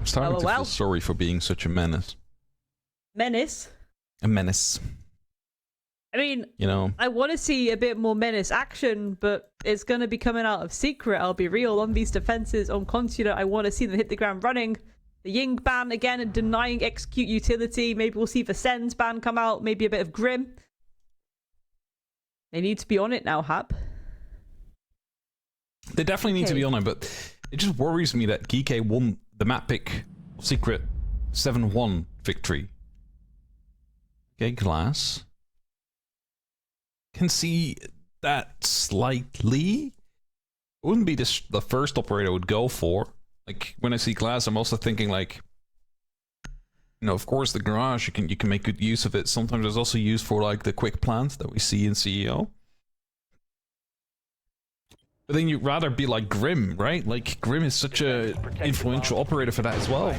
I'm starting to feel sorry for being such a menace. Menace? A menace. I mean, you know, I want to see a bit more menace action, but it's going to be coming out of secret, I'll be real. On these defenses, on Consular, I want to see them hit the ground running. The Ying ban again and denying execute utility. Maybe we'll see the Sens ban come out, maybe a bit of Grim. They need to be on it now, Hap. They definitely need to be on it, but it just worries me that Geek won the map pick secret 7-1 victory. Okay, Glass. Can see that slightly. It wouldn't be the first operator I would go for. Like, when I see Glass, I'm also thinking, like, you know, of course, the garage, you can make good use of it. Sometimes it's also used for, like, the quick plant that we see in CEO. But then you'd rather be like Grim, right? Like, Grim is such a influential operator for that as well.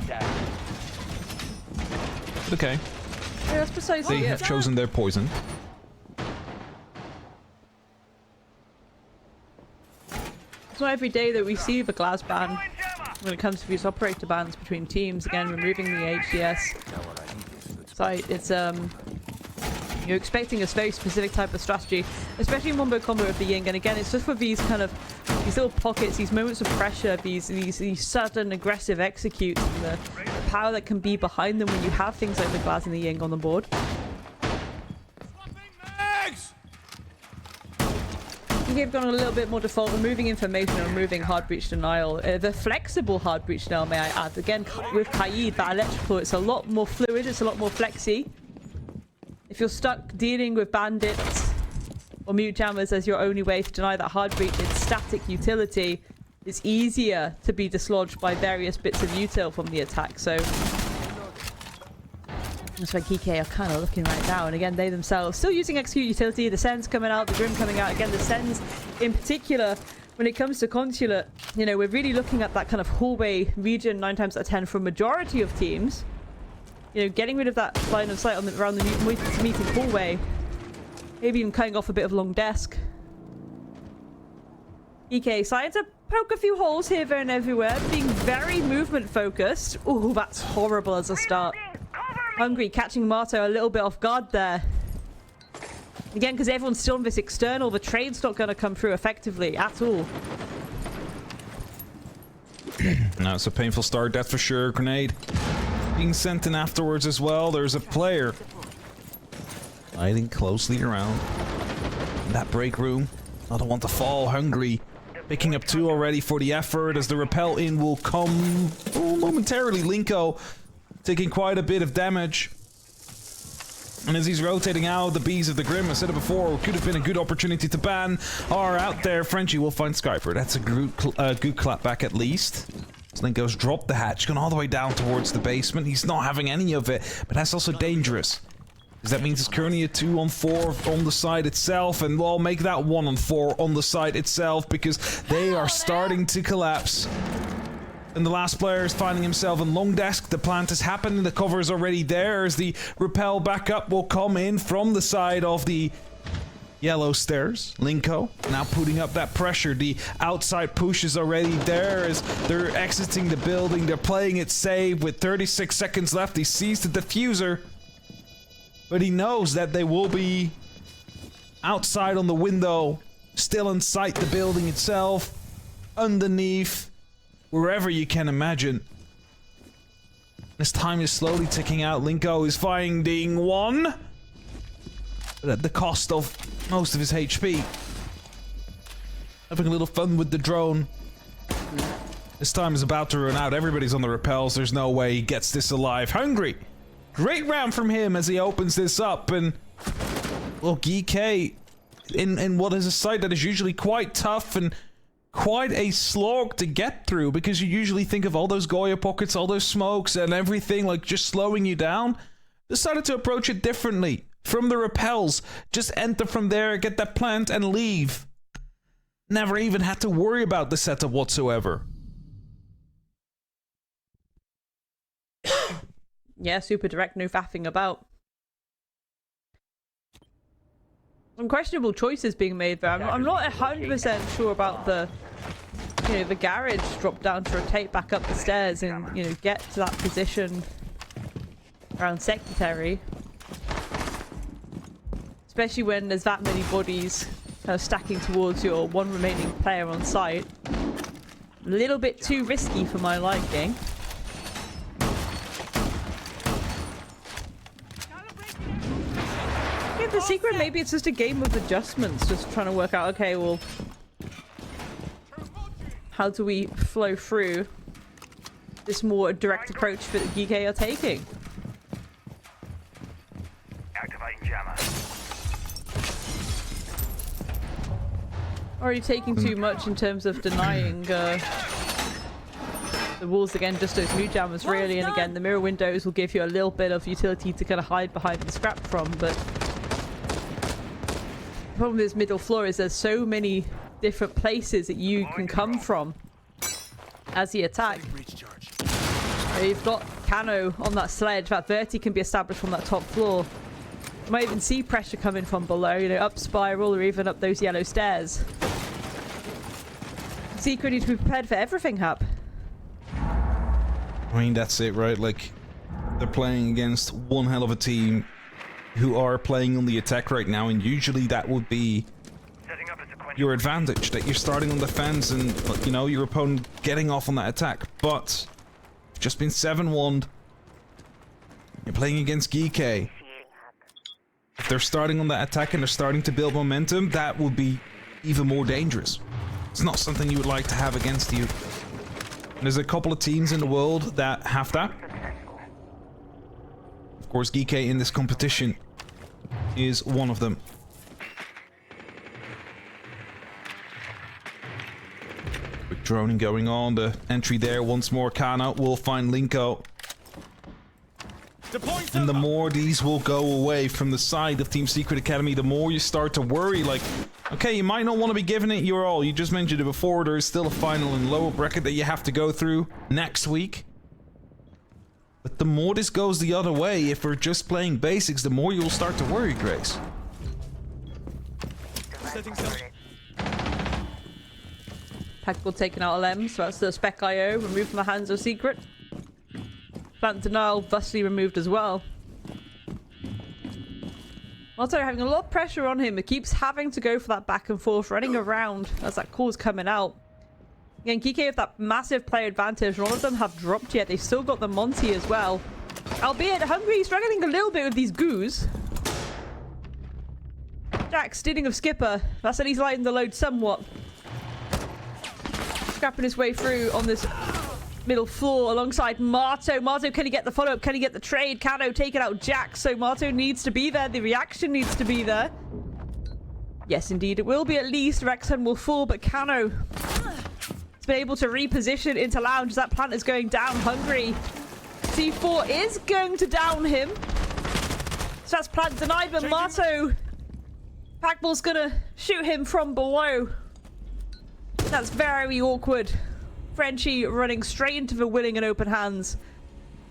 Okay. Yeah, that's precisely They have chosen their poison. It's not every day that we see the glass ban when it comes to these operator bans between teams. Again, removing the HDS site. It's you're expecting a very specific type of strategy, especially in wombo combo with the Ying. And again, it's just for these kind of these little pockets, these moments of pressure, these sudden aggressive executes, and the power that can be behind them when you have things like the glass and the Ying on the board. They've gone a little bit more default, removing information and removing hard breach denial. The flexible hard breach denial, may I add. Again, with Kaid, that electrical, it's a lot more fluid, it's a lot more flexy. If you're stuck dealing with bandits or mute jammers as your only way to deny that hard breach, it's static utility. It's easier to be dislodged by various bits of util from the attack. So that's why Kike are kind of looking right now. And again, they themselves still using execute utility. The Sens coming out, the Grim coming out. Again, the Sens in particular, when it comes to Consulate, you know, we're really looking at that kind of hallway region 9 times out of 10 for a majority of teams. You know, getting rid of that line of sight on the, around the meeting hallway. Maybe even cutting off a bit of long desk. EK starting to poke a few holes here, there and everywhere. Being very movement focused. Ooh, that's horrible as a start. Hungry catching Marto a little bit off guard there. Again, because everyone's still on this external, the trade's not going to come through effectively at all. No, it's a painful start, that's for sure. Grenade being sent in afterwards as well. There's a player hiding closely around in that break room. I don't want to fall. Hungry picking up 2 already for the effort as the repel in will come momentarily. Linko taking quite a bit of damage. And as he's rotating out, the bees of the Grim, I said it before, could have been a good opportunity to ban, are out there. Frenchie will find Skyper. That's a good clap back at least. Linko's dropped the hatch, gone all the way down towards the basement. He's not having any of it, but that's also dangerous. Because that means it's currently a 2-on-4 on the side itself, and we'll make that 1-on-4 on the side itself, because they are starting to collapse. And the last player is finding himself in long desk. The plant has happened and the cover is already there as the repel backup will come in from the side of the yellow stairs. Linko now putting up that pressure. The outside push is already there as they're exiting the building. They're playing it safe with 36 seconds left. He sees the diffuser, but he knows that they will be outside on the window, still inside the building itself, underneath, wherever you can imagine. This time is slowly ticking out. Linko is finding one, but at the cost of most of his HP. Having a little fun with the drone. This time is about to run out. Everybody's on the repels. There's no way he gets this alive. Hungry. Great round from him as he opens this up. And, well, GK in what is a site that is usually quite tough and quite a slog to get through, because you usually think of all those Goya pockets, all those smokes and everything like just slowing you down. Decided to approach it differently. From the repels, just enter from there, get that plant and leave. Never even had to worry about the setup whatsoever. Yeah, super direct, no faffing about. Some questionable choices being made there. I'm not 100% sure about the you know, the garage drop down to rotate back up the stairs and, you know, get to that position around secretary. Especially when there's that many bodies kind of stacking towards your one remaining player on site. A little bit too risky for my liking. Yeah, the secret, maybe it's just a game of adjustments, just trying to work out, okay, well, how do we flow through this more direct approach that GK are taking? Activating jammer. Already taking too much in terms of denying the walls again, just those new jammers really, and again the mirror windows will give you a little bit of utility to kind of hide behind and scrap from, but the problem with this middle floor is there's so many different places that you can come from as the attack. You've got Cano on that sledge, that Verti can be established from that top floor. You might even see pressure coming from below, you know, up spiral or even up those yellow stairs. Secret needs to be prepared for everything, Hap. I mean, that's it, right? Like, they're playing against one hell of a team who are playing on the attack right now, and usually that would be your advantage, that you're starting on defense and, you know, your opponent getting off on that attack. But just been 7-1'd. You're playing against GK. If they're starting on that attack and they're starting to build momentum, that would be even more dangerous. It's not something you would like to have against you. There's a couple of teams in the world that have that. Of course, GK in this competition is one of them. Quick droning going on. The entry there once more. Kana will find Linko. And the more these will go away from the side of Team Secret Academy, the more you start to worry, like, okay, you might not want to be giving it your all. You just mentioned it before, there is still a final in lower bracket that you have to go through next week. But the more this goes the other way, if we're just playing basics, the more you'll start to worry, Grace. Tactical taken out LM, so that's the spec IO removed from the hands of Secret. Plant denial thusly removed as well. Also having a lot of pressure on him. It keeps having to go for that back and forth, running around as that call's coming out. Again, Kike have that massive player advantage. None of them have dropped yet. They've still got the Monty as well. Albeit Hungry struggling a little bit with these goos. Jack stealing of Skipper. That's at least lightened the load somewhat. Scrapping his way through on this middle floor alongside Marto. Marto, can he get the follow-up? Can he get the trade? Cano taking out Jack, so Marto needs to be there. The reaction needs to be there. Yes, indeed, it will be at least. Rexon will fall, but Cano has been able to reposition into lounge as that plant is going down. Hungry. C4 is going to down him. So that's plant denied, but Marto, Packball's gonna shoot him from below. That's very awkward. Frenchie running straight into the willing and open hands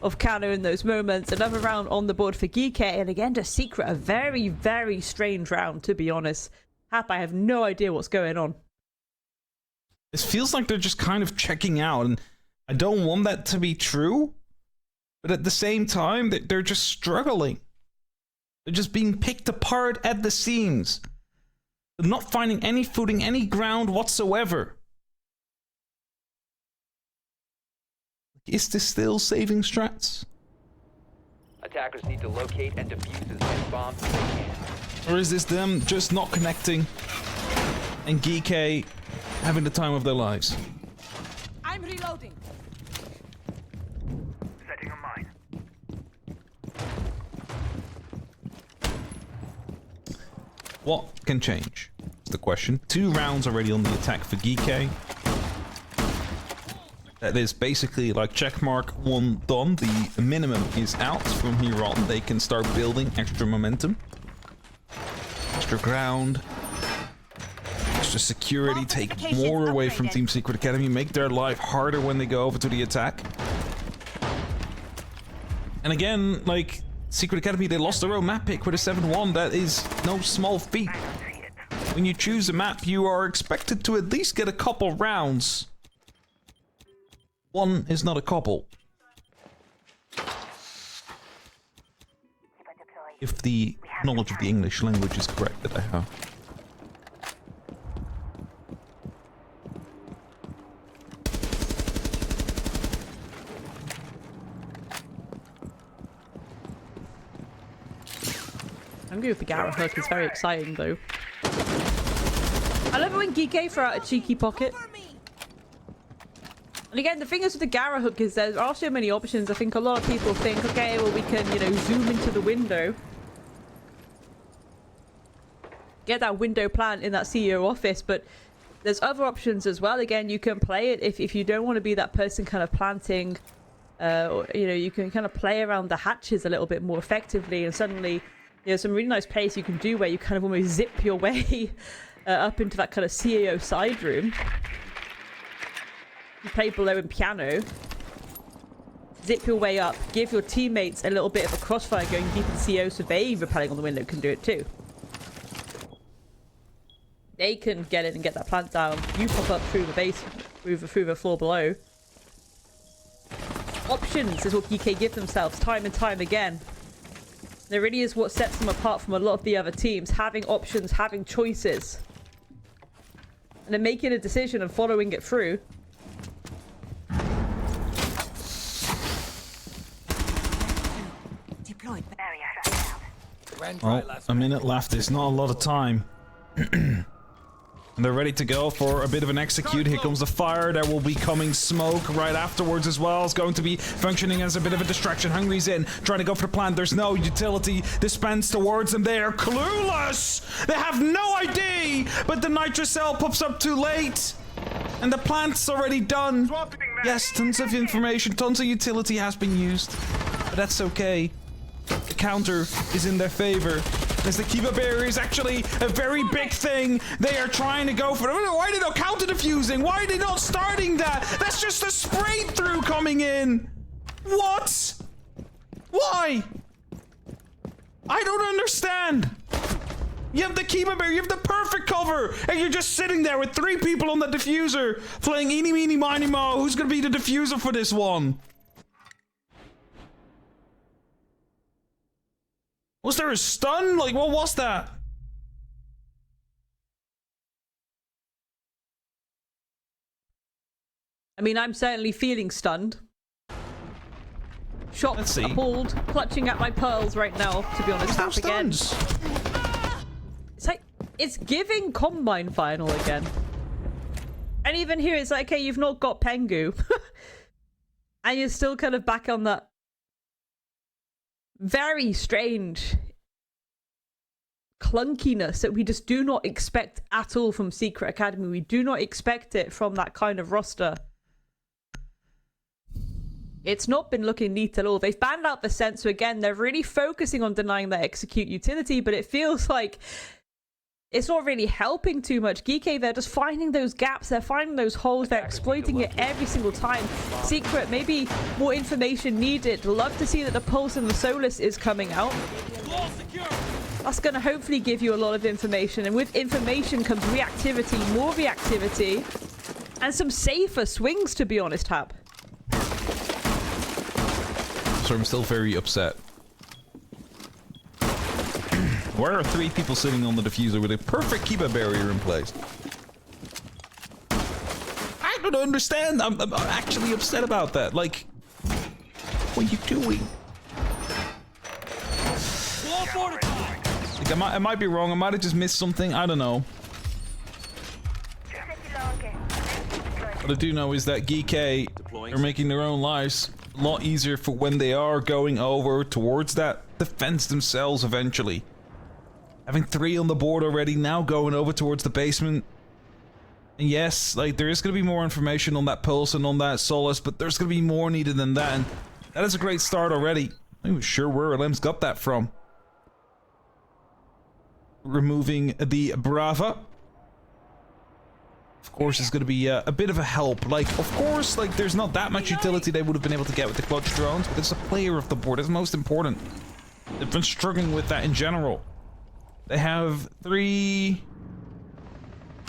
of Cano in those moments. Another round on the board for Geeke, and again, just Secret, a very, very strange round, to be honest. Hap, I have no idea what's going on. This feels like they're just kind of checking out, and I don't want that to be true, but at the same time, they're just struggling. They're just being picked apart at the seams. They're not finding any footing, any ground whatsoever. Is this still saving strats? Attackers need to locate and defuse as many bombs as they can. Or is this them just not connecting and Geeke having the time of their lives? I'm reloading. Setting a mine. What can change? Is the question. 2 rounds already on the attack for Geeke. That is basically like checkmark 1 done. The minimum is out. From here on, they can start building extra momentum. Extra ground. Extra security. Take more away from Team Secret Academy. Make their life harder when they go over to the attack. And again, like, Secret Academy, they lost their own map pick with a 7-1. That is no small feat. When you choose a map, you are expected to at least get a couple rounds One is not a couple. If the knowledge of the English language is correct that I have. I'm going with the Garra hook. It's very exciting, though. I love it when Geeky throw out a cheeky pocket. And again, the thing is with the Garra hook is there are so many options. I think a lot of people think, okay, well, we can, you know, zoom into the window. Get that window plant in that CEO office, but there's other options as well. Again, you can play it if you don't want to be that person kind of planting, or, you know, you can kind of play around the hatches a little bit more effectively, and suddenly... You know, some really nice plays you can do where you kind of almost zip your way up into that kind of CEO side room. You play below in piano. Zip your way up. Give your teammates a little bit of a crossfire going deep in CEO so they, rappelling on the window, can do it too. They can get in and get that plant down. You pop up through the base, through the floor below. Options is what PK give themselves time and time again. There really is what sets them apart from a lot of the other teams. Having options, having choices. And then making a decision and following it through. Deployed. Well, a minute left. There's not a lot of time. And they're ready to go for a bit of an execute. Here comes the fire. There will be coming smoke right afterwards as well. It's going to be functioning as a bit of a distraction. Hungry's in, trying to go for the plant. There's no utility dispensed towards them. They are clueless. They have no ID. But the nitrocell pops up too late. And the plant's already done. Yes, tons of information, tons of utility has been used. But that's okay. The counter is in their favor. As the Kiba barrier is actually a very big thing. They are trying to go for it. Why are they not counter defusing? Why are they not starting that? That's just a spray through coming in. What? Why? I don't understand. You have the Kiba barrier, you have the perfect cover, and you're just sitting there with 3 people on the diffuser playing eeny meeny miny mo. Who's gonna be the diffuser for this one? Was there a stun? Like, what was that? I mean, I'm certainly feeling stunned. Shocked, appalled, clutching at my pearls right now, to be honest. Half again. It's like, it's giving Combine Final again. And even here, it's like, okay, you've not got Pengu. And you're still kind of back on that very strange clunkiness that we just do not expect at all from Secret Academy. We do not expect it from that kind of roster. It's not been looking neat at all. They've banned out the sensor again. They're really focusing on denying that execute utility, but it feels like it's not really helping too much. Geeky, they're just finding those gaps. They're finding those holes. They're exploiting it every single time. Secret, maybe more information needed. Love to see that the Pulse and the Solus is coming out. That's going to hopefully give you a lot of information. And with information comes reactivity, more reactivity, and some safer swings, to be honest, Hap. So I'm still very upset. Where are 3 people sitting on the diffuser with a perfect Kiba barrier in place? I don't understand. I'm actually upset about that. Like, what are you doing? Like, I might be wrong. I might have just missed something. I don't know. What I do know is that Geeky are making their own lives a lot easier for when they are going over towards that defense themselves eventually. Having 3 on the board already, now going over towards the basement. And yes, like, there is going to be more information on that Pulse and on that Solus, but there's going to be more needed than that, and that is a great start already. I'm not even sure where LM's got that from. Removing the Brava. Of course, is going to be a bit of a help. Like, of course, like, there's not that much utility they would have been able to get with the clutch drones, but it's a player of the board. It's most important. They've been struggling with that in general. They have 3,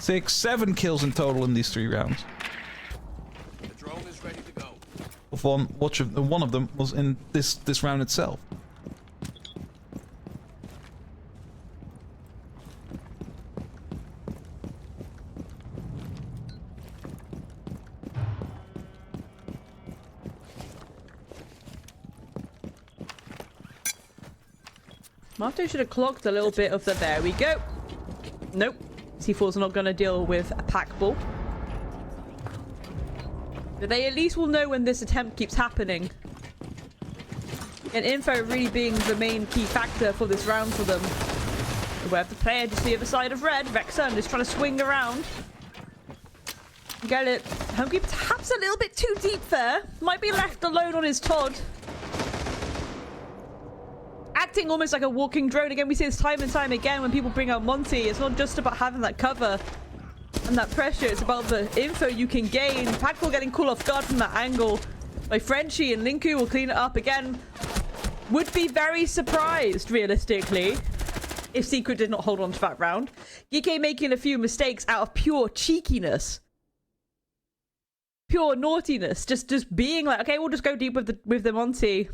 6, 7 kills in total in these 3 rounds. The drone is ready to go. of one of them was in this round itself. Marto should have clocked a little bit of the... There we go. Nope. C4's not going to deal with a pack ball. But they at least will know when this attempt keeps happening. And info really being the main key factor for this round for them. We have the player just the other side of red. Vexen is trying to swing around. Get it. Hungry perhaps a little bit too deep there. Might be left alone on his Todd. Acting almost like a walking drone. Again, we see this time and time again when people bring out Monty. It's not just about having that cover and that pressure. It's about the info you can gain. Packball getting caught off guard from that angle. By Frenchie and Linku will clean it up again. Would be very surprised, realistically, if Secret did not hold on to that round. Gike making a few mistakes out of pure cheekiness. Pure naughtiness. Just being like, okay, we'll just go deep with the Monty.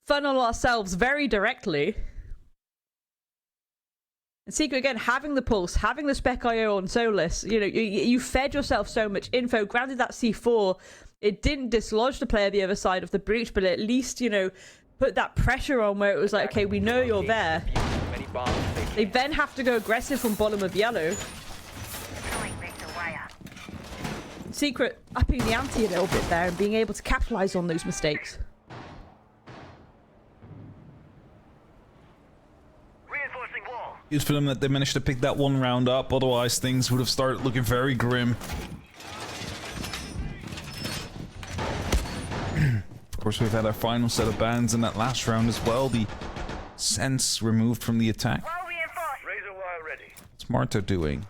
Funnel ourselves very directly. And Secret again having the pulse, having the spec IO on Solus. You know, you fed yourself so much info. Granted that C4, it didn't dislodge the player the other side of the breach, but at least, you know, put that pressure on where it was like, okay, we know you're there. They then have to go aggressive from bottom of yellow. Secret upping the ante a little bit there and being able to capitalize on those mistakes. Good for them that they managed to pick that one round up, otherwise things would have started looking very grim. Of course, we've had our final set of bans in that last round as well. The sense removed from the attack. What's Marta doing?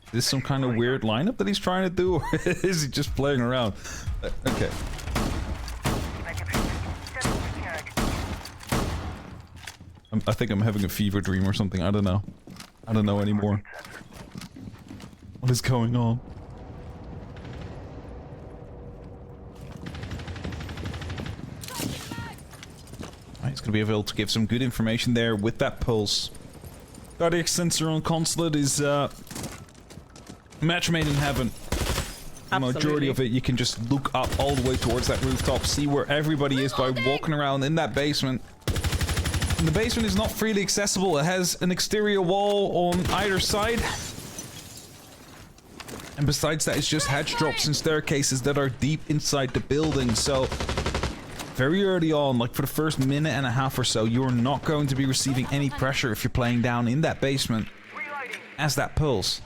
Is this some kind of weird lineup that he's trying to do, or is he just playing around? Okay. I think I'm having a fever dream or something. I don't know. I don't know anymore. What is going on? Right, he's going to be able to give some good information there with that pulse. Cardiac sensor on consulate is match made in heaven. The majority of it, you can just look up all the way towards that rooftop, see where everybody is by walking around in that basement. And the basement is not freely accessible. It has an exterior wall on either side. And besides that, it's just hatch drops and staircases that are deep inside the building. So, very early on, like for the first minute and a half or so, you're not going to be receiving any pressure if you're playing down in that basement as that pulse.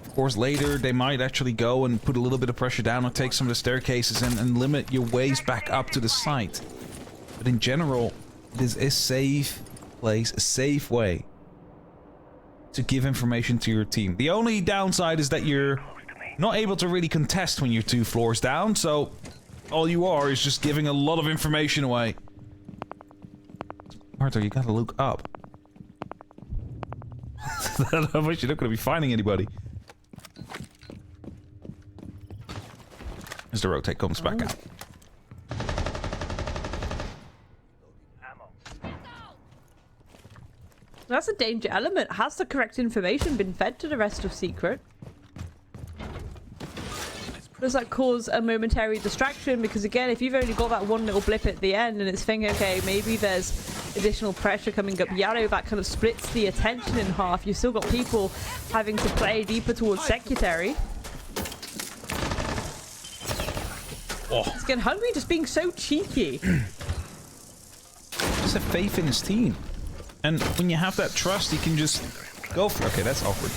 Of course, later, they might actually go and put a little bit of pressure down or take some of the staircases and limit your ways back up to the site. But in general, it is a safe place, a safe way to give information to your team. The only downside is that you're not able to really contest when you're 2 floors down, so all you are is just giving a lot of information away. Martha, you gotta look up. Otherwise you're not gonna be finding anybody. As the rotate comes back out. That's a danger element. Has the correct information been fed to the rest of Secret? Does that cause a momentary distraction? Because again, if you've only got that one little blip at the end and it's thinking, okay, maybe there's additional pressure coming up Yarrow, that kind of splits the attention in half. You've still got people having to play deeper towards Secretary. Oh. He's getting hungry, just being so cheeky. Just have faith in his team. And when you have that trust, you can just go for... Okay, that's awkward.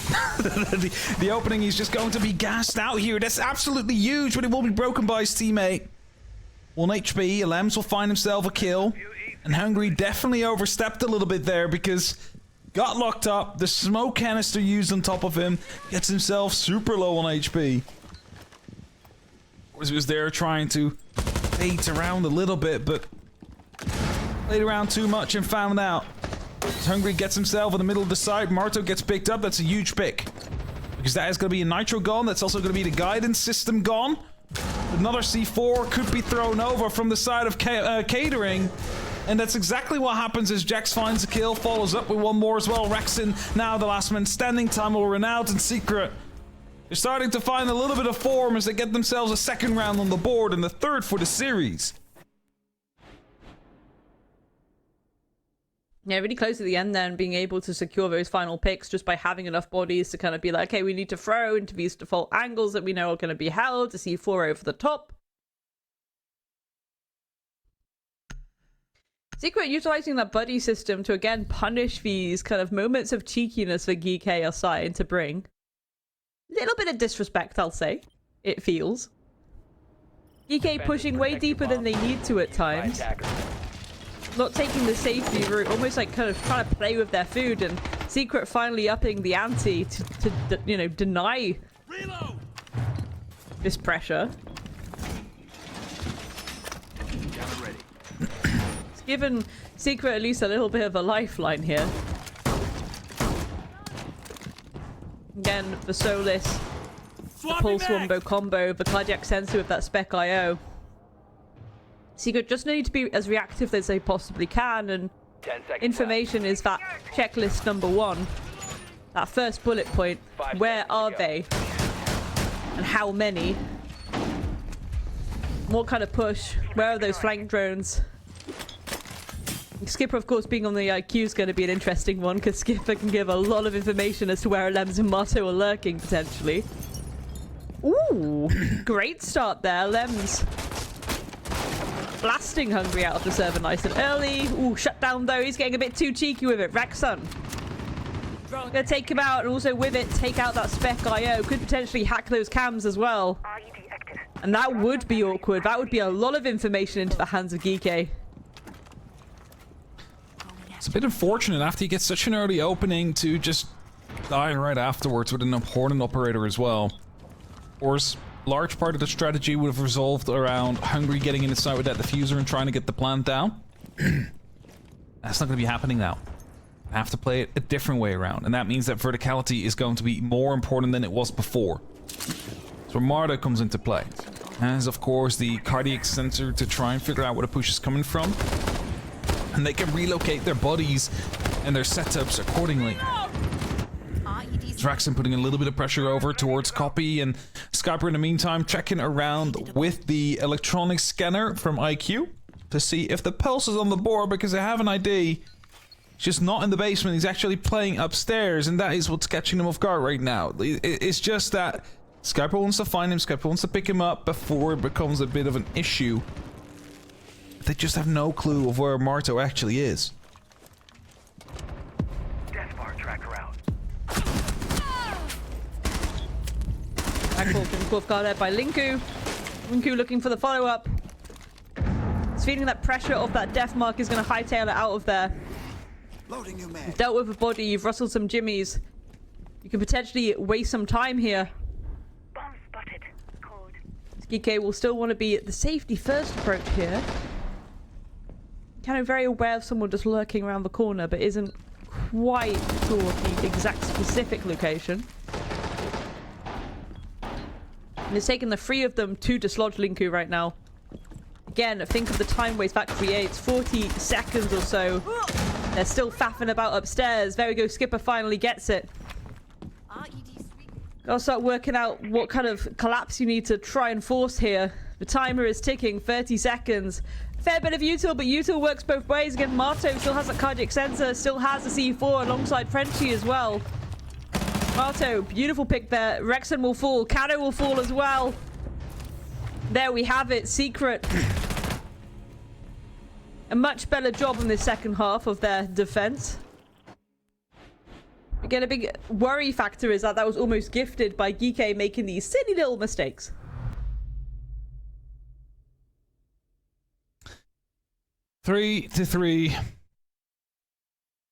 the opening is just going to be gassed out here. That's absolutely huge, but it will be broken by his teammate. 1 HP, Alems will find himself a kill. And Hungry definitely overstepped a little bit there because got locked up. The smoke canister used on top of him. Gets himself super low on HP. He was there trying to bait around a little bit, but played around too much and found out. Hungry gets himself in the middle of the side. Marto gets picked up. That's a huge pick. Because that is going to be a nitro gone. That's also going to be the guidance system gone. Another C4 could be thrown over from the side of catering. And that's exactly what happens as Jax finds a kill, follows up with one more as well. Rexon, now the last man standing, time will run out, and Secret. They're starting to find a little bit of form as they get themselves a second round on the board and the third for the series. Yeah, really close at the end then, being able to secure those final picks just by having enough bodies to kind of be like, okay, we need to throw into these default angles that we know are going to be held to see 4 over the top. Secret utilizing that buddy system to again punish these kind of moments of cheekiness that Geek are starting to bring. Little bit of disrespect, I'll say. It feels. Geek pushing way deeper than they need to at times. Not taking the safety route, almost like kind of trying to play with their food, and Secret finally upping the ante to you know, deny this pressure. It's given Secret at least a little bit of a lifeline here. Again, the Solis, the Pulse Wombo combo, the cardiac sensor with that Spec IO. Secret just need to be as reactive as they possibly can, and information is that checklist number 1. That first bullet point. Where are they? And how many? What kind of push? Where are those flank drones? Skipper, of course, being on the IQ is going to be an interesting one, because Skipper can give a lot of information as to where Lems and Marto are lurking, potentially. Ooh, great start there, Lems. Blasting Hungry out of the server nice and early. Ooh, shut down though. He's getting a bit too cheeky with it. Rexon. Gonna take him out, and also with it, take out that Spec IO. Could potentially hack those cams as well. And that would be awkward. That would be a lot of information into the hands of Geek. It's a bit unfortunate after you get such an early opening to just die right afterwards with an important operator as well. Of course, large part of the strategy would have resolved around Hungry getting in the site with that diffuser and trying to get the plant down. That's not going to be happening now. I have to play it a different way around, and that means that verticality is going to be more important than it was before. So Marta comes into play. Has, of course, the cardiac sensor to try and figure out where the push is coming from. And they can relocate their bodies and their setups accordingly. Draxon putting a little bit of pressure over towards Copy, and Skyper in the meantime checking around with the electronic scanner from IQ to see if the pulse is on the board, because they have an ID. He's just not in the basement, he's actually playing upstairs, and that is what's catching them off guard right now. It's just that Skyper wants to find him, Skyper wants to pick him up before it becomes a bit of an issue. They just have no clue of where Marto actually is. Tackle from off guard there by Linku. Linku looking for the follow-up. He's feeling that pressure of that death mark is going to hightail it out of there. Loading you, man. You've dealt with a body, you've rustled some jimmies. You can potentially waste some time here. Bomb spotted. Code. GK will still want to be the safety first approach here. Kind of very aware of someone just lurking around the corner, but isn't quite sure of the exact specific location. And it's taken the 3 of them to dislodge Linku right now. Again, think of the time waste that creates. 40 seconds or so. They're still faffing about upstairs. There we go, Skipper finally gets it. Gotta start working out what kind of collapse you need to try and force here. The timer is ticking, 30 seconds. Fair bit of util, but util works both ways. Again, Marto still has a cardiac sensor, still has a C4 alongside Frenchie as well. Marto, beautiful pick there. Rexon will fall. Cato will fall as well. There we have it. Secret. A much better job in the second half of their defense. Again, a big worry factor is that that was almost gifted by Geek making these silly little mistakes. Three to 3.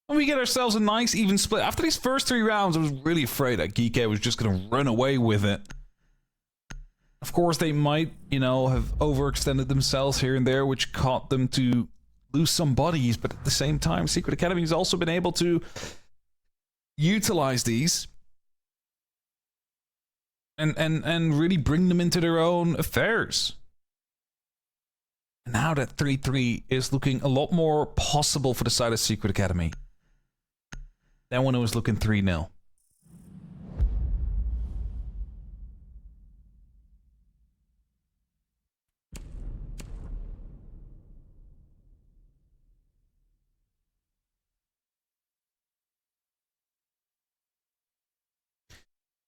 And we get ourselves a nice even split. After these first 3 rounds, I was really afraid that Geek was just going to run away with it. Of course, they might, you know, have overextended themselves here and there, which caught them to lose some bodies. But at the same time, Secret Academy has also been able to utilize these and really bring them into their own affairs. And now that 3-3 is looking a lot more possible for the side of Secret Academy than when it was looking 3-0.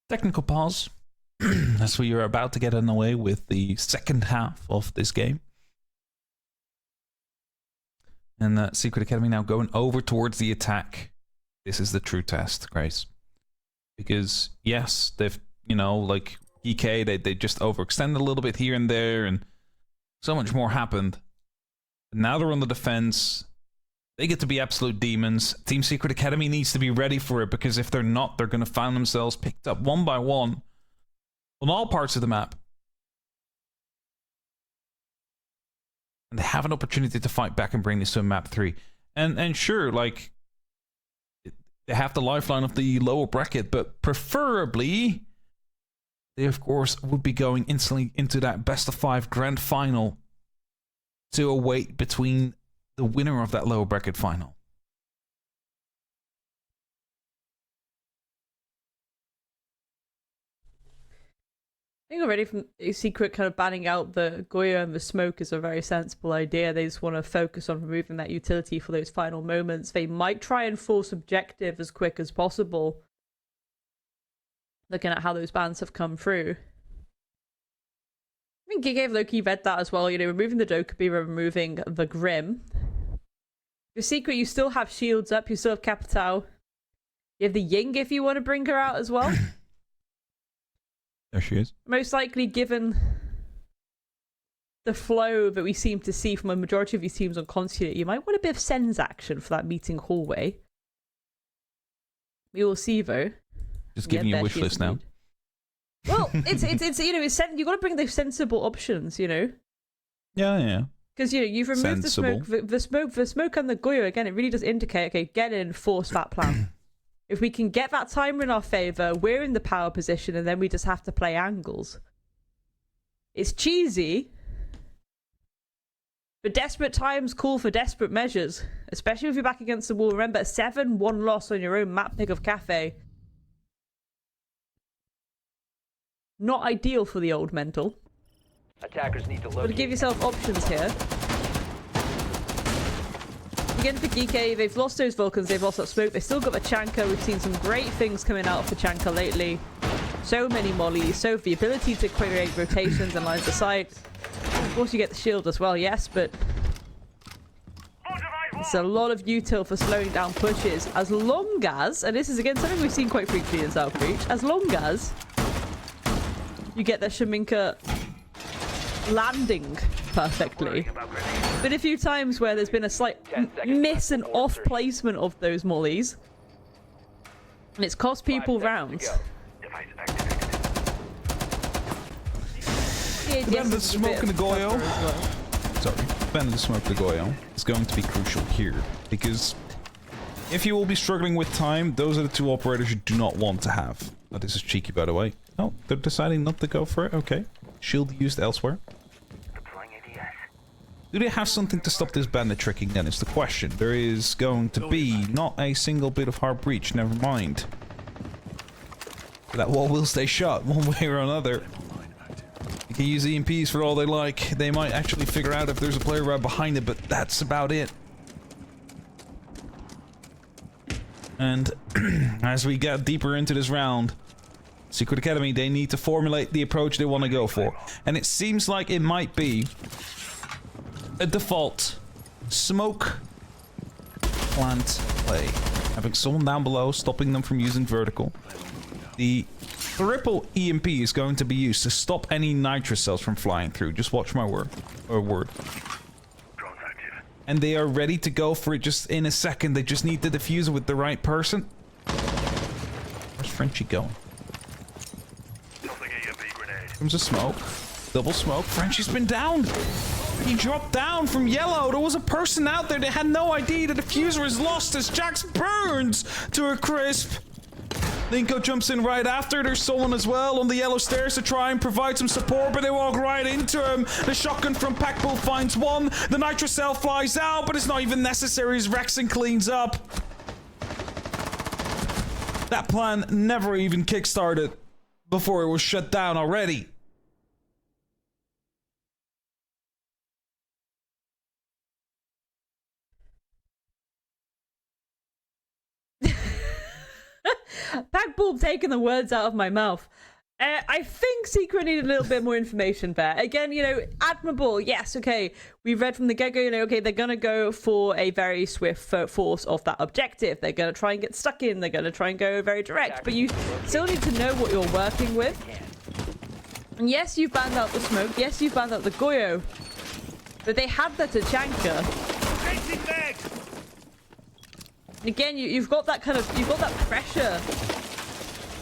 Technical pause as we are about to get underway with the second half of this game. And Secret Academy now going over towards the attack. This is the true test, Grace. Because, yes, they've, you know, like EK, they just overextended a little bit here and there, and so much more happened. But now they're on the defense. They get to be absolute demons. Team Secret Academy needs to be ready for it, because if they're not, they're going to find themselves picked up one by one on all parts of the map. And they have an opportunity to fight back and bring this to a map 3. And sure, like, they have the lifeline of the lower bracket, but preferably, they of course would be going instantly into that best of 5 grand final to await between the winner of that lower bracket final. I think already from Secret kind of banning out the Goya and the smoke is a very sensible idea. They just want to focus on removing that utility for those final moments. They might try and force objective as quick as possible, looking at how those bans have come through. I think Gig Loki read that as well, you know, removing the Dokkaebi, removing the Grim. For Secret, you still have shields up, you still have Capital. You have the Ying if you want to bring her out as well. There she is. Most likely, given the flow that we seem to see from a majority of these teams on Consulate, you might want a bit of Sens action for that meeting hallway. We will see, though. Just giving you a wish list now. Well, it's you know, you got to bring those sensible options, you know. Yeah. Because you know you've removed the smoke and the Goyo again. It really does indicate, okay, get in, force that plan. If we can get that timer in our favor, we're in the power position, and then we just have to play angles. It's cheesy, but desperate times call for desperate measures, especially if you're back against the wall. Remember, 7-1 loss on your own map pick of Cafe. Not ideal for the old mental. Attackers need to But locate. give yourself options here. Again for Geeky, they've lost those Vulcans, they've lost that smoke, they still got the Chanka. We've seen some great things coming out of the Chanka lately. So many mollies, so the ability to create rotations and lines of sight. Of course you get the shield as well, yes, but it's a lot of util for slowing down pushes, as long as, and this is again something we've seen quite frequently in South Breach, as long as you get the Shaminka landing perfectly. Been a few times where there's been a slight miss and off placement of those mollies, and it's cost people rounds. Then the smoke and the Goyo. Sorry, then the smoke and the Goyo is going to be crucial here, because if you will be struggling with time, those are the two operators you do not want to have. Oh, this is cheeky, by the way. Oh, they're deciding not to go for it. Okay, shield used elsewhere. Do they have something to stop this bandit tricking then is the question. There is going to be not a single bit of hard breach, never mind. That wall will stay shut one way or another. You can use EMPs for all they like. They might actually figure out if there's a player right behind it, but that's about it. And as we get deeper into this round, Secret Academy, they need to formulate the approach they want to go for. And it seems like it might be a default smoke plant play. Having someone down below, stopping them from using vertical. The triple EMP is going to be used to stop any nitrous cells from flying through. Just watch my word. And they are ready to go for it just in a second. They just need to defuse it with the right person. Where's Frenchie going? Comes a smoke. Double smoke. Frenchie's been down. He dropped down from yellow. There was a person out there that had no idea the diffuser is lost as Jax burns to a crisp. Linko jumps in right after. There's someone as well on the yellow stairs to try and provide some support, but they walk right into him. The shotgun from Packbull finds one. The nitro cell flies out, but it's not even necessary as Rexon cleans up. That plan never even kickstarted before it was shut down already. Packball taking the words out of my mouth. I think SECA needed a little bit more information there. Again, you know, admirable. Yes, okay. We read from the get-go, you know, okay, they're going to go for a very swift force of that objective. They're going to try and get stuck in. They're going to try and go very direct. But you still need to know what you're working with. And yes, you've banned out the smoke. Yes, you've banned out the Goyo. But they had that Tachanka. Again, you've got that you've got that pressure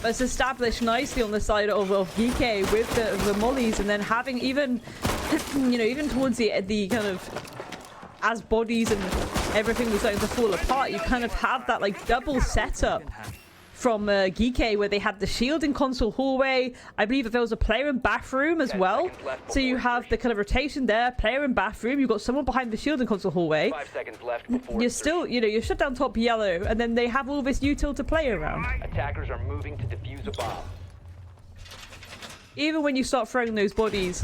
that's established nicely on the side of Geeke with the mollies, and then having even, you know, even towards the kind of, as bodies and everything was starting to fall apart, you kind of have that like double setup from Geeke, where they had the shield in console hallway. I believe that there was a player in bathroom as well. So you have the kind of rotation there, player in bathroom. You've got someone behind the shield in console hallway. 5 seconds left before you're still, you know, you're shut down top yellow, and then they have all this util to play around. Attackers are moving to defuse a bomb. Even when you start throwing those bodies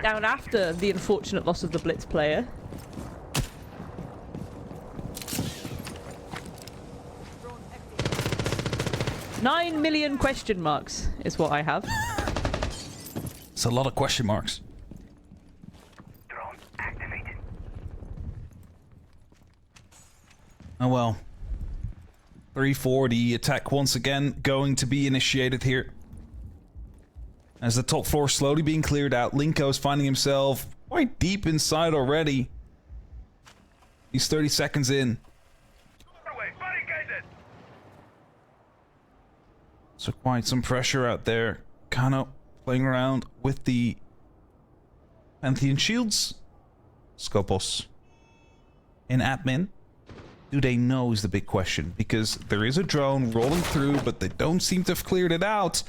down after the unfortunate loss of the Blitz player. $9 million question marks is what I have. It's a lot of question marks. Drone activated. Oh well. 3-4, the attack once again going to be initiated here. As the top floor slowly being cleared out, Linko is finding himself quite deep inside already. He's 30 seconds in. So quite some pressure out there. Kano playing around with the Pantheon shields. Skopos in admin. Do they know is the big question, because there is a drone rolling through, but they don't seem to have cleared it out.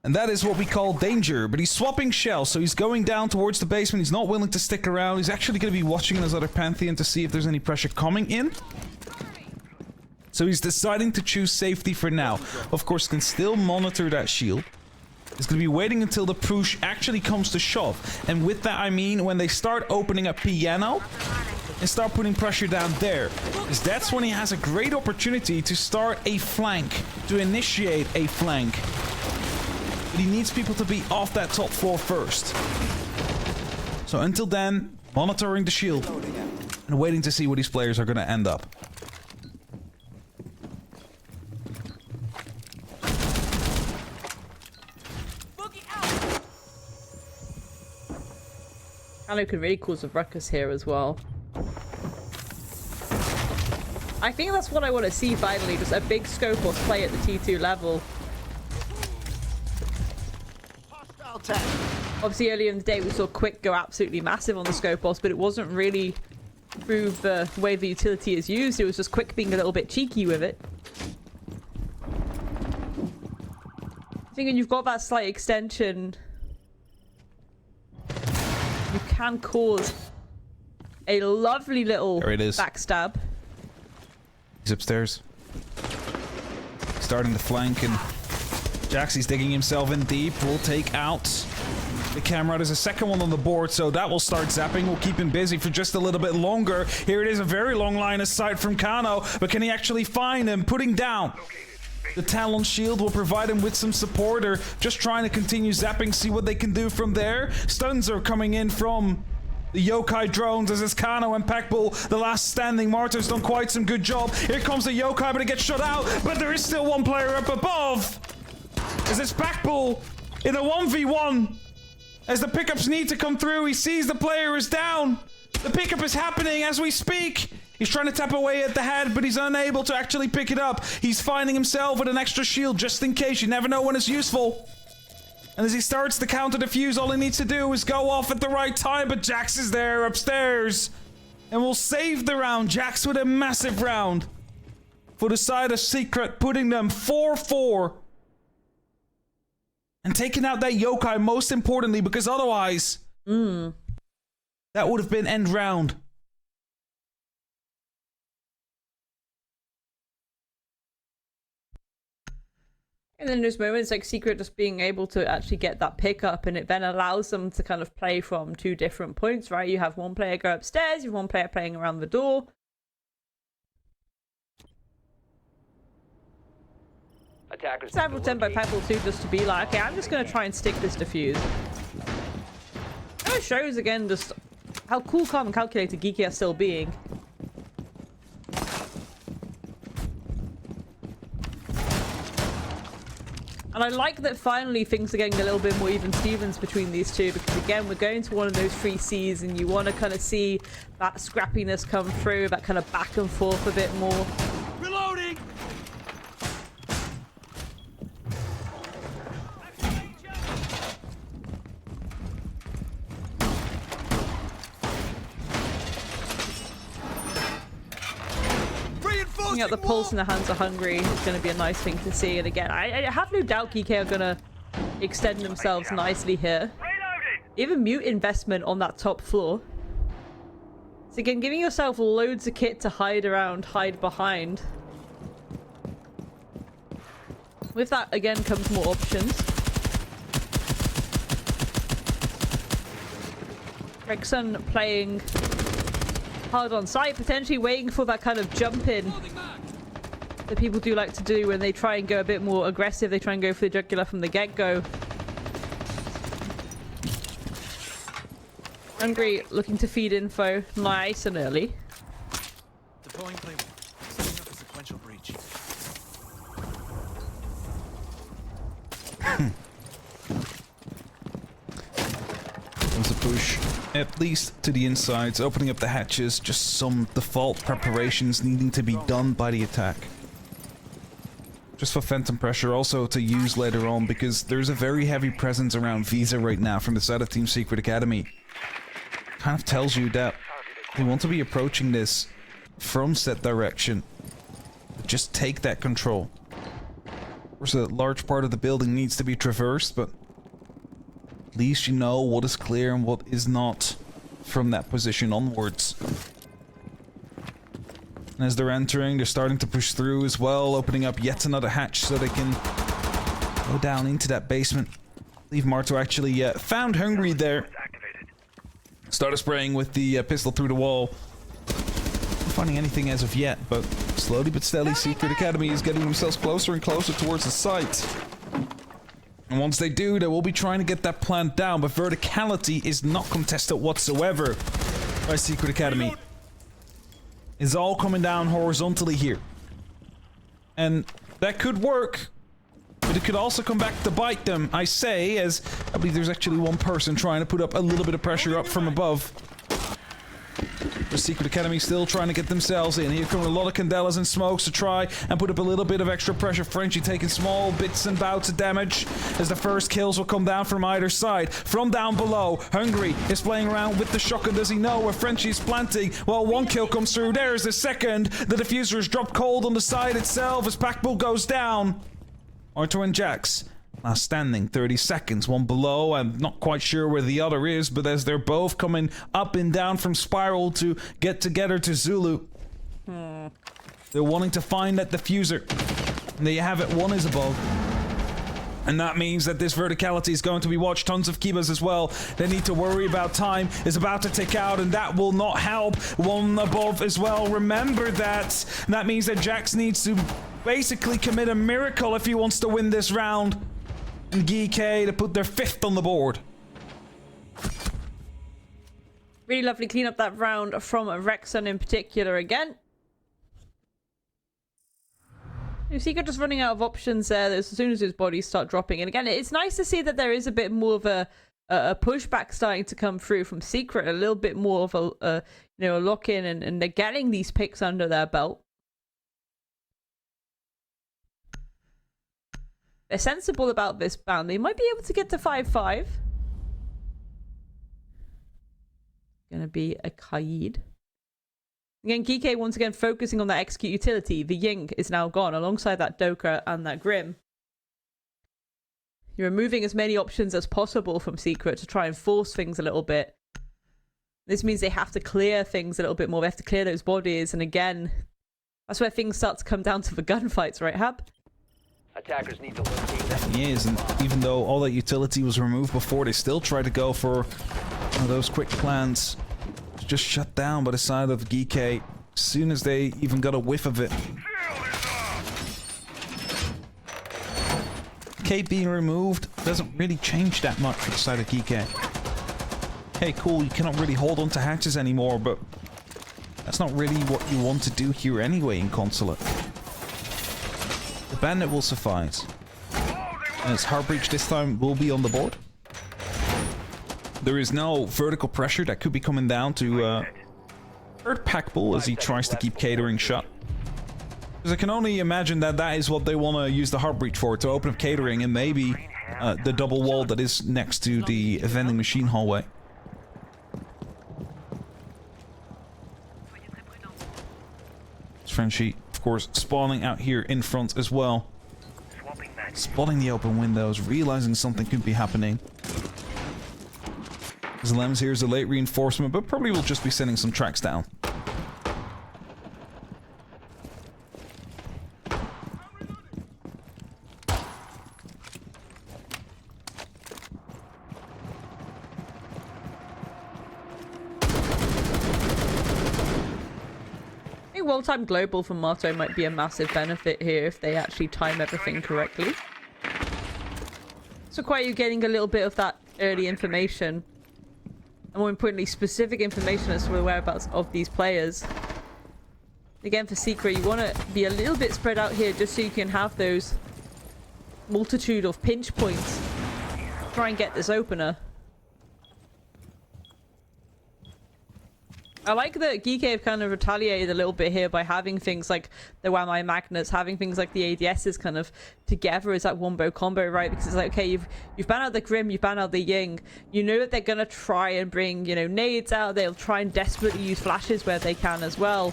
And that is what we call danger. But he's swapping shells, so he's going down towards the basement. He's not willing to stick around. He's actually going to be watching his other Pantheon to see if there's any pressure coming in. So he's deciding to choose safety for now. Of course, can still monitor that shield. He's going to be waiting until the push actually comes to shove. And with that, I mean when they start opening up piano and start putting pressure down there. Because that's when he has a great opportunity to start a flank, to initiate a flank. But he needs people to be off that top floor first. So until then, monitoring the shield and waiting to see where these players are going to end up. Kano could really cause a ruckus here as well. I think that's what I want to see finally, just a big Skopos play at the T2 level. Obviously earlier in the day we saw Quick go absolutely massive on the Skopos, but it wasn't really through the way the utility is used. It was just Quick being a little bit cheeky with it. Thinking you've got that slight extension, you can cause a lovely little backstab. He's upstairs. Starting to flank, and Jaxie's digging himself in deep. Will take out the camera. There's a second one on the board, so that will start zapping. We'll keep him busy for just a little bit longer. Here it is, a very long line of sight from Kano, but can he actually find him? Putting down the Talon shield will provide him with some support, or just trying to continue zapping, see what they can do from there. Stuns are coming in from the Yokai drones as it's Kano and Packbull, the last standing. Martyr's done quite some good job. Here comes the Yokai, but it gets shut out. But there is still one player up above. As it's Packbull in a 1v1. As the pickups need to come through, he sees the player is down. The pickup is happening as we speak. He's trying to tap away at the head, but he's unable to actually pick it up. He's finding himself with an extra shield just in case. You never know when it's useful. And as he starts the counter defuse, all he needs to do is go off at the right time, but Jax is there upstairs. And will save the round. Jax with a massive round. for the side of Secret, putting them 4-4. And taking out that yokai, most importantly, because otherwise, that would have been end round. And then there's moments like Secret just being able to actually get that pickup, and it then allows them to kind of play from two different points, right? You have one player go upstairs, you have one player playing around the door. Attackers Several need to tempo locate- people too, just to be like, okay, I'm just going to try and stick this defuse. It shows again just how cool, calm, and calculated Geeky are still being. And I like that finally things are getting a little bit more even Stevens between these two, because again, we're going to one of those 3 Cs and you want to kind of see that scrappiness come through, that kind of back and forth a bit more. Reloading! Looking at the pulse in the hands of Hungry is going to be a nice thing to see. And again, I have no doubt GK are going to extend themselves nicely here. Reloading! Even mute investment on that top floor. So again, giving yourself loads of kit to hide around, hide behind. With that, again, comes more options. Rexon playing hard on site, potentially waiting for that kind of jump in that people do like to do when they try and go a bit more aggressive. They try and go for the jugular from the get-go. Hungry looking to feed info nice and early. Deploying playbook. Setting up a sequential breach. There's a push, at least to the insides, opening up the hatches, just some default preparations needing to be done by the attack. Just for phantom pressure also to use later on, because there's a very heavy presence around Visa right now from the side of Team Secret Academy. Kind of tells you that they want to be approaching this from set direction. Just take that control. Of course, a large part of the building needs to be traversed, but at least you know what is clear and what is not from that position onwards. And as they're entering, they're starting to push through as well, opening up yet another hatch so they can go down into that basement. I believe Marto actually found Hungry there. Started spraying with the pistol through the wall. Not finding anything as of yet, but slowly but steadily Secret Academy is getting themselves closer and closer towards the site. And once they do, they will be trying to get that plant down, but verticality is not contested whatsoever by Secret Academy. It's all coming down horizontally here. And that could work, but it could also come back to bite them, I say, as I believe there's actually one person trying to put up a little bit of pressure up from above. The Secret Academy still trying to get themselves in. Here come a lot of Candelas and smokes to try and put up a little bit of extra pressure. Frenchie taking small bits and bouts of damage as the first kills will come down from either side. From down below, Hungry is playing around with the shotgun. Does he know where Frenchie is planting? Well, one kill comes through. There's the second. The diffuser is dropped cold on the side itself as Packbull goes down. Arthur and Jax last standing, 30 seconds, one below. I'm not quite sure where the other is, but as they're both coming up and down from Spiral to get together to Zulu. They're wanting to find that diffuser. And there you have it, one is above. And that means that this verticality is going to be watched. Tons of Kibas as well. They need to worry about time is about to tick out, and that will not help. One above as well. Remember that. And that means that Jax needs to basically commit a miracle if he wants to win this round. And GK to put their 5th on the board. Really lovely clean up that round from Rexon in particular again. Secret just running out of options there as soon as his bodies start dropping. And again, it's nice to see that there is a bit more of a pushback starting to come through from Secret. A little bit more of a lock-in, and they're getting these picks under their belt. They're sensible about this bound. They might be able to get to 5-5. Gonna be a Kaid. Again, Geeky once again focusing on that execute utility. The Ying is now gone alongside that Doka and that Grim. You're removing as many options as possible from Secret to try and force things a little bit. This means they have to clear things a little bit more. They have to clear those bodies. And again, that's where things start to come down to the gunfights, right, Hab? Attackers need to locate Definitely is, and even though all that utility was removed before, they still try to go for one of those quick plans. Just shut down by the side of Geeky as soon as they even got a whiff of it. K being removed doesn't really change that much for the side of Geeky. Hey, cool, you cannot really hold on to hatches anymore, but that's not really what you want to do here anyway in Consulate. The bandit will suffice. And its hard breach this time will be on the board. There is no vertical pressure that could be coming down to hurt Packbull as he tries to keep catering shut. Because I can only imagine that that is what they want to use the hard breach for, to open up catering and maybe the double wall that is next to the vending machine hallway. Frenchie, of course, spawning out here in front as well. Spotting the open windows, realizing something could be happening. Lems here is a late reinforcement, but probably will just be sending some tracks down. Well-timed global from Marto might be a massive benefit here if they actually time everything correctly. So quite you getting a little bit of that early information, and more importantly specific information as to the whereabouts of these players. Again, for Secret, you want to be a little bit spread out here just so you can have those multitude of pinch points. Try and get this opener. I like that Geeky have kind of retaliated a little bit here by having things like the Whammy Magnets, having things like the ADSs kind of together as that wombo combo, right? Because it's like, okay, you've banned out the Grim, you've banned out the Ying. You know that they're going to try and bring, you know, nades out. They'll try and desperately use flashes where they can as well.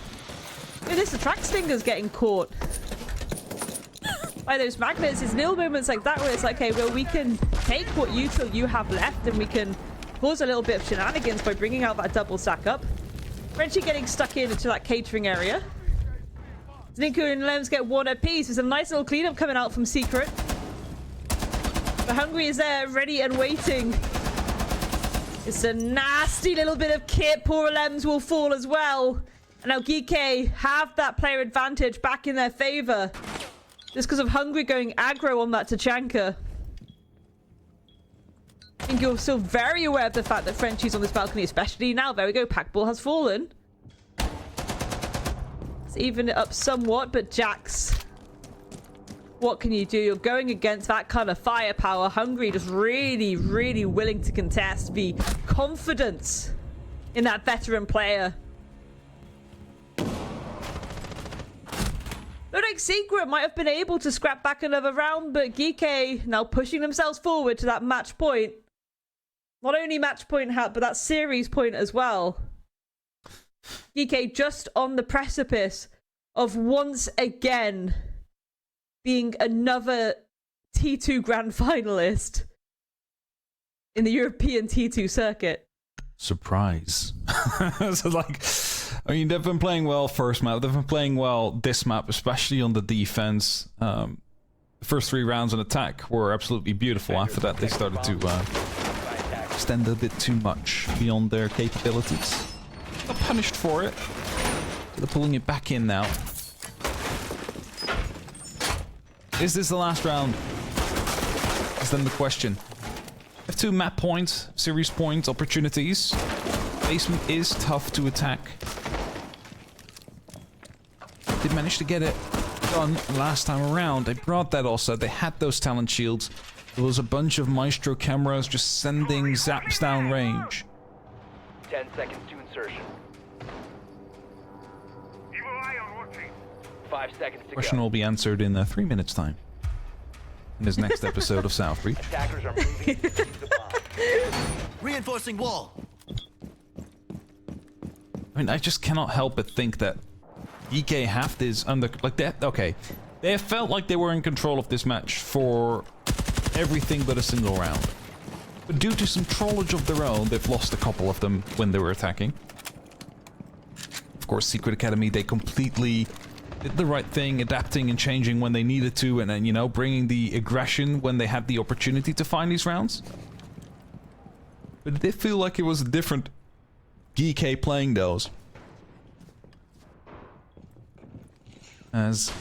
Look at this, the track stinger's getting caught by those magnets. It's little moments like that where it's like, okay, well, we can take what util you have left and we can cause a little bit of shenanigans by bringing out that double stack up. Frenchie getting stuck into that catering area. Ninku and Lems get one apiece. There's a nice little cleanup coming out from Secret. The Hungry is there, ready and waiting. It's a nasty little bit of kit. Poor Lems will fall as well. And now Geeky have that player advantage back in their favor. Just because of Hungry going aggro on that Tachanka. I think you're still very aware of the fact that Frenchie's on this balcony, especially now. There we go, Packball has fallen. Let's even it up somewhat, but Jax, what can you do? You're going against that kind of firepower. Hungry, just really, really willing to contest. The confidence in that veteran player. Looked like Secret might have been able to scrap back another round, but Geeky now pushing themselves forward to that match point. Not only match point, but that series point as well. Geeky just on the precipice of once again being another T2 Grand Finalist in the European T2 circuit. Surprise. So like, I mean, they've been playing well first map. They've been playing well this map, especially on the defense. The first 3 rounds on attack were absolutely beautiful. After that, they started to extend a bit too much beyond their capabilities. Got punished for it. They're pulling it back in now. Is this the last round? Is then the question. We have 2 map points, series point opportunities. Basement is tough to attack. They managed to get it done last time around. They brought that also. They had those talent shields. There was a bunch of Maestro cameras just sending zaps down range. 10 seconds to insertion. 5 seconds to Question go. will be answered in 3 minutes' time. In this next episode of Southbreach. Attackers are moving to defuse the bomb. Reinforcing wall. I mean, I just cannot help but think that DK have this under... Like, that. Okay. They have felt like they were in control of this match for everything but a single round. But due to some trollage of their own, they've lost a couple of them when they were attacking. Of course, Secret Academy, they completely did the right thing, adapting and changing when they needed to, and then, you know, bringing the aggression when they had the opportunity to find these rounds. But it did feel like it was a different DK playing those. As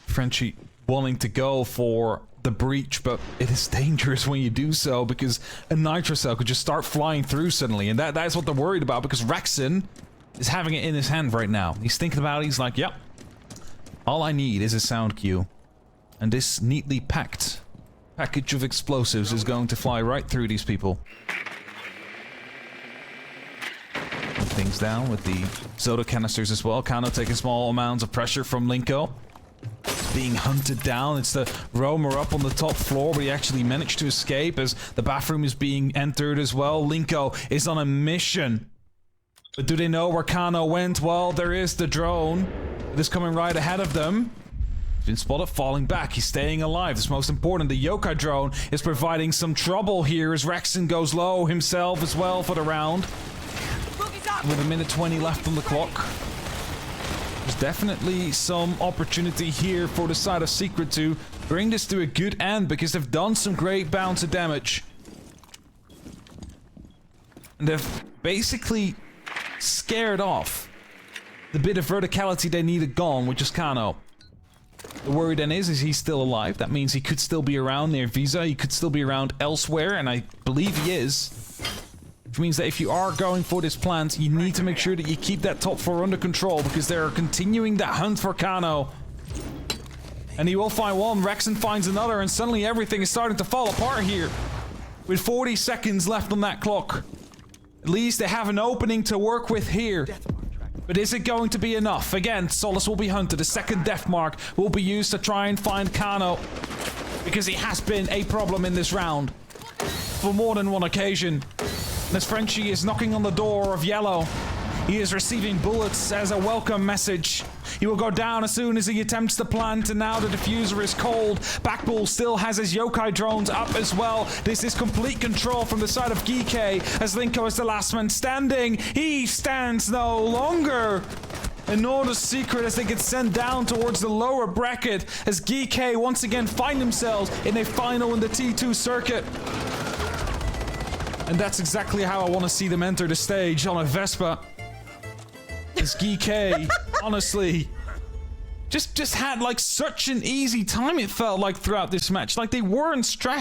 Frenchie wanting to go for the breach, but it is dangerous when you do so because a nitro cell could just start flying through suddenly, and that's what they're worried about because Rexon is having it in his hand right now. He's thinking about it, he's like, yep, all I need is a sound cue, and this neatly packed package of explosives is going to fly right through these people. Things down with the Zoda canisters as well. Kano taking small amounts of pressure from Linko. Being hunted down. It's the roamer up on the top floor, but he actually managed to escape as the bathroom is being entered as well. Linko is on a mission. But do they know where Kano went? Well, there is the drone. It is coming right ahead of them. He's been spotted falling back. He's staying alive. It's most important. The yokai drone is providing some trouble here as Rexon goes low himself as well for the round. With a minute 20 left on the clock. There's definitely some opportunity here for the side of Secret to bring this to a good end because they've done some great bounce of damage. And they've basically scared off the bit of verticality they needed gone, which is Kano. The worry then is he's still alive. That means he could still be around near Visa. He could still be around elsewhere, and I believe he is. Which means that if you are going for this plant, you need to make sure that you keep that top floor under control because they're continuing that hunt for Kano. And he will find one, Rexon finds another, and suddenly everything is starting to fall apart here. With 40 seconds left on that clock. At least they have an opening to work with here. But is it going to be enough? Again, Solus will be hunted. A second death mark will be used to try and find Kano. Because he has been a problem in this round. For more than one occasion. As Frenchie is knocking on the door of Yellow, he is receiving bullets as a welcome message. He will go down as soon as he attempts the plant, and now the diffuser is cold. Backbull still has his yokai drones up as well. This is complete control from the side of Geekay as Linko is the last man standing. He stands no longer. And nor does Secret as they get sent down towards the lower bracket as Geekay once again find themselves in a final in the T2 circuit. And that's exactly how I want to see them enter the stage on a Vespa. This GK, honestly, just had like such an easy time it felt like throughout this match. Like they weren't stressed.